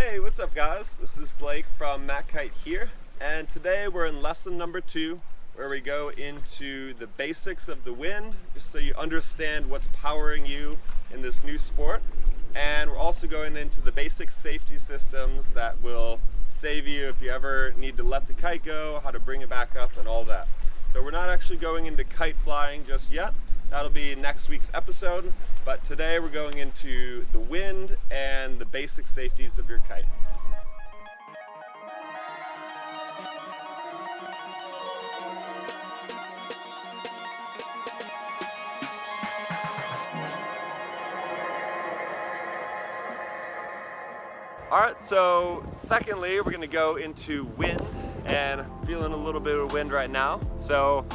Hey, what's up guys? This is Blake from Matt Kite here, and today we're in lesson number 2 where we go into the basics of the wind just so you understand what's powering you in this new sport. And we're also going into the basic safety systems that will save you if you ever need to let the kite go, how to bring it back up and all that. So we're not actually going into kite flying just yet. That'll be next week's episode, but today we're going into the wind and the basic safeties of your kite. Alright, so secondly, we're going to go into wind, and feeling a little bit of wind right now. So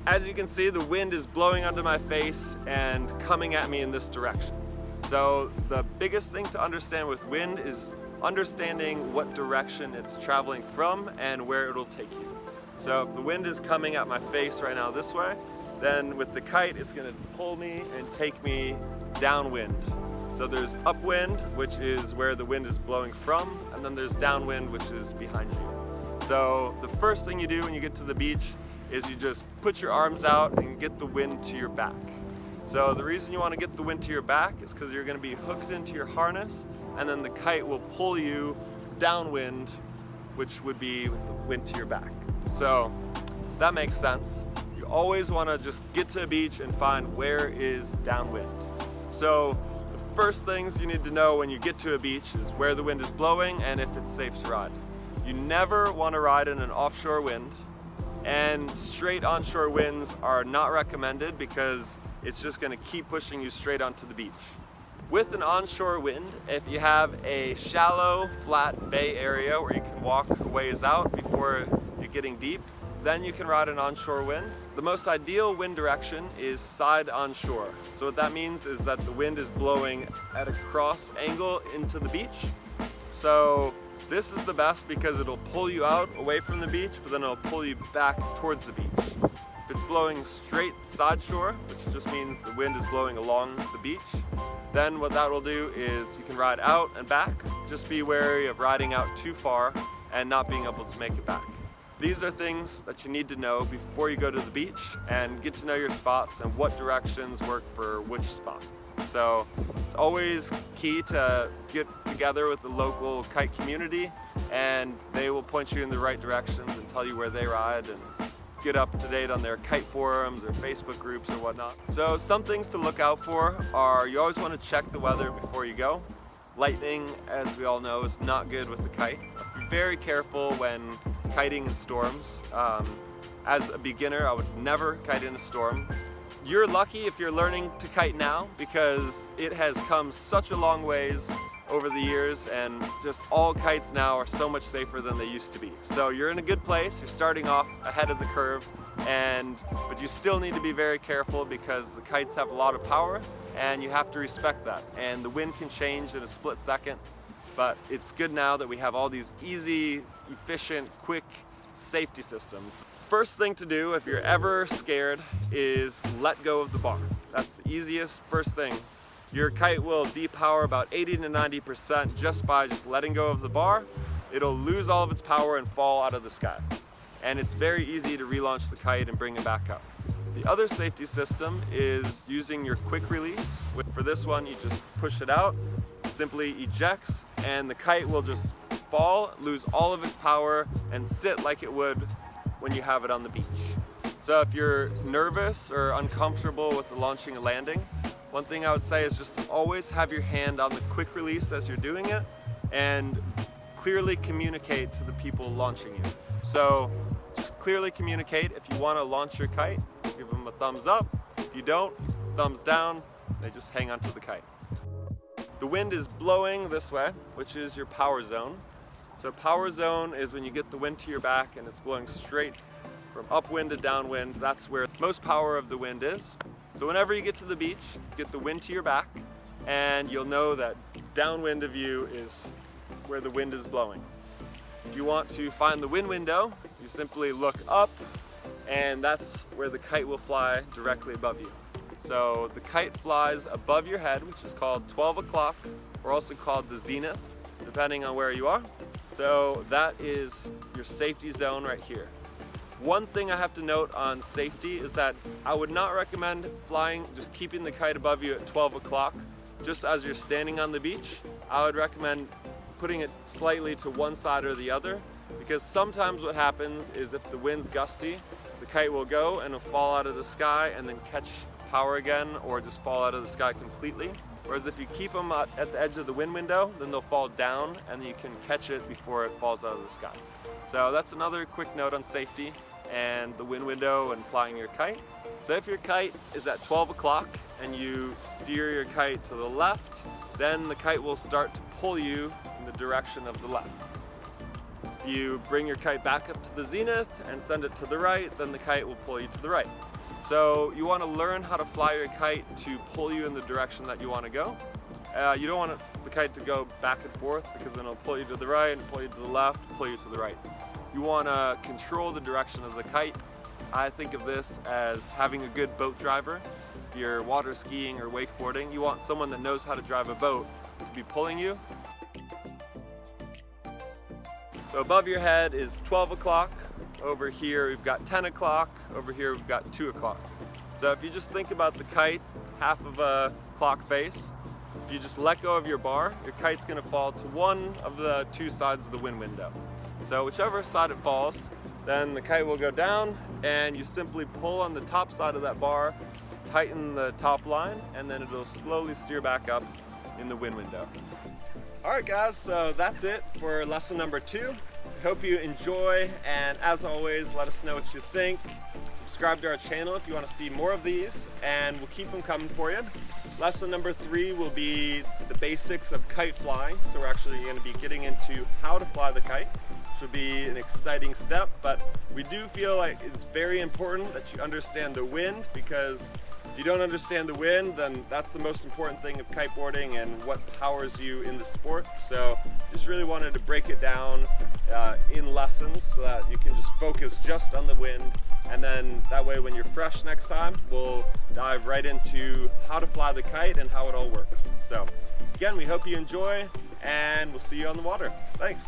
as you can see, the wind is blowing onto my face and coming at me in this direction. So the biggest thing to understand with wind is understanding what direction it's traveling from and where it'll take you. So if the wind is coming at my face right now this way, then with the kite it's going to pull me and take me downwind. So there's upwind, which is where the wind is blowing from, and then there's downwind, which is behind you. So the first thing you do when you get to the beach is you just put your arms out and get the wind to your back. So the reason you want to get the wind to your back is because you're going to be hooked into your harness, and then the kite will pull you downwind, which would be with the wind to your back. So that makes sense. You always want to just get to a beach and find where is downwind. So the first things you need to know when you get to a beach is where the wind is blowing and if it's safe to ride. You never want to ride in an offshore wind. And straight onshore winds are not recommended because it's just going to keep pushing you straight onto the beach. With an onshore wind, if you have a shallow, flat bay area where you can walk a ways out before you're getting deep, then you can ride an onshore wind. The most ideal wind direction is side onshore. So what that means is that the wind is blowing at a cross angle into the beach. So this is the best because it'll pull you out away from the beach, but then it'll pull you back towards the beach. If it's blowing straight side shore, which just means the wind is blowing along the beach, then what that will do is you can ride out and back. Just be wary of riding out too far and not being able to make it back. These are things that you need to know before you go to the beach and get to know your spots and what directions work for which spot. So it's always key to get together with the local kite community, and they will point you in the right directions and tell you where they ride and get up to date on their kite forums or Facebook groups or whatnot. So some things to look out for are you always want to check the weather before you go. Lightning, as we all know, is not good with the kite. Be very careful when kiting in storms. As a beginner, I would never kite in a storm. You're lucky if you're learning to kite now because it has come such a long ways over the years, and just all kites now are so much safer than they used to be. So you're in a good place, you're starting off ahead of the curve, but you still need to be very careful because the kites have a lot of power and you have to respect that. And the wind can change in a split second, but it's good now that we have all these easy, efficient, quick safety systems. First thing to do if you're ever scared is let go of the bar. That's the easiest first thing. Your kite will depower about 80 to 90% just by letting go of the bar. It'll lose all of its power and fall out of the sky. And it's very easy to relaunch the kite and bring it back up. The other safety system is using your quick release. For this one, you just push it out, simply ejects, and the kite will just fall, lose all of its power, and sit like it would when you have it on the beach. So if you're nervous or uncomfortable with the launching and landing, one thing I would say is just to always have your hand on the quick release as you're doing it and clearly communicate to the people launching you. So just clearly communicate. If you want to launch your kite, give them a thumbs up. If you don't, thumbs down. They just hang onto the kite. The wind is blowing this way, which is your power zone. So power zone is when you get the wind to your back and it's blowing straight from upwind to downwind. That's where most power of the wind is. So whenever you get to the beach, get the wind to your back and you'll know that downwind of you is where the wind is blowing. If you want to find the wind window, you simply look up and that's where the kite will fly directly above you. So the kite flies above your head, which is called 12 o'clock, or also called the zenith. depending on where you are. So that is your safety zone right here. One thing I have to note on safety is that I would not recommend flying, just keeping the kite above you at 12 o'clock, just as you're standing on the beach. I would recommend putting it slightly to one side or the other, because sometimes what happens is if the wind's gusty, the kite will go and it'll fall out of the sky and then catch power again, or just fall out of the sky completely. Whereas if you keep them at the edge of the wind window, then they'll fall down and you can catch it before it falls out of the sky. So that's another quick note on safety and the wind window and flying your kite. So if your kite is at 12 o'clock and you steer your kite to the left, then the kite will start to pull you in the direction of the left. If you bring your kite back up to the zenith and send it to the right, then the kite will pull you to the right. So you want to learn how to fly your kite to pull you in the direction that you want to go. You don't want the kite to go back and forth, because then it'll pull you to the right and pull you to the left, pull you to the right. You want to control the direction of the kite. I think of this as having a good boat driver. If you're water skiing or wakeboarding, you want someone that knows how to drive a boat to be pulling you. So above your head is 12 o'clock. Over here we've got 10 o'clock. Over here we've got 2 o'clock. So if you just think about the kite, half of a clock face, if you just let go of your bar, your kite's going to fall to one of the two sides of the wind window. So whichever side it falls, then the kite will go down, and you simply pull on the top side of that bar to tighten the top line, and then it'll slowly steer back up in the wind window. Alright guys, so that's it for lesson number 2. I hope you enjoy, and as always, let us know what you think. Subscribe to our channel if you want to see more of these, and we'll keep them coming for you. Lesson number 3 will be the basics of kite flying, so we're actually going to be getting into how to fly the kite, which will be an exciting step, but we do feel like it's very important that you understand the wind, because if you don't understand the wind, then that's the most important thing of kiteboarding and what powers you in the sport. So just really wanted to break it down in lessons so that you can just focus just on the wind, and then that way when you're fresh next time, we'll dive right into how to fly the kite and how it all works. So again, we hope you enjoy, and we'll see you on the water. Thanks.